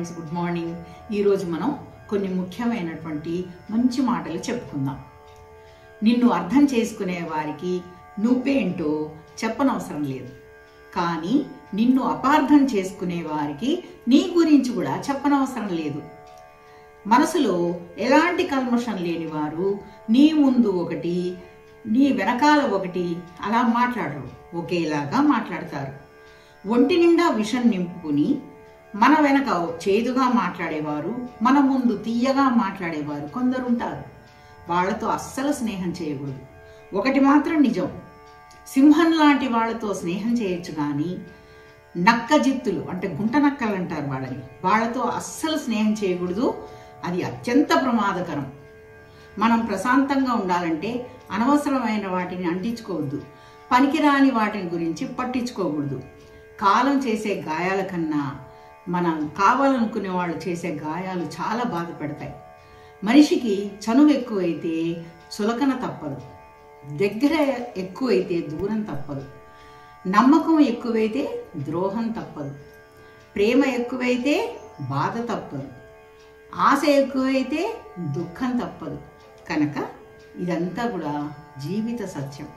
Friends, good morning. ఈరోజు మనం కొన్ని ముఖ్యమైనటువంటి మంచి మాటలు చెప్పుకుందాం. నిన్ను అర్థం చేసుకునే వారికి నువ్వేంటో చెప్పనవసరం లేదు, కానీ నిన్ను అపార్థం చేసుకునే వారికి నీ గురించి కూడా చెప్పనవసరం లేదు. మనసులో ఎలాంటి కల్మషం లేని వారు నీ ముందు ఒకటి, నీ వెనకాల ఒకటి అలా మాట్లాడరు, ఒకేలాగా మాట్లాడతారు. ఒంటి నిండా విషం నింపుకుని మన వెనక చేదుగా మాట్లాడేవారు, మన ముందు తీయగా మాట్లాడేవారు కొందరుంటారు. వాళ్లతో అస్సలు స్నేహం చేయకూడదు. ఒకటి మాత్రం నిజం, సింహం లాంటి వాళ్లతో స్నేహం చేయొచ్చు, కానీ నక్క జిత్తులు అంటే గుంట నక్కలు అంటారు వాళ్ళని, వాళ్లతో అస్సలు స్నేహం చేయకూడదు. అది అత్యంత ప్రమాదకరం. మనం ప్రశాంతంగా ఉండాలంటే అనవసరమైన వాటిని అంటించుకోవద్దు, పనికిరాని వాటిని గురించి పట్టించుకోకూడదు. కాలం చేసే గాయాల కన్నా మనం కావాలనుకునే వాళ్ళు చేసే గాయాలు చాలా బాధ పెడతాయి. మనిషికి చనువు ఎక్కువైతే చులకన తప్పదు, దగ్గర ఎక్కువైతే దూరం తప్పదు, నమ్మకం ఎక్కువైతే ద్రోహం తప్పదు, ప్రేమ ఎక్కువైతే బాధ తప్పదు, ఆశ ఎక్కువైతే దుఃఖం తప్పదు. కనుక ఇదంతా కూడా జీవిత సత్యం.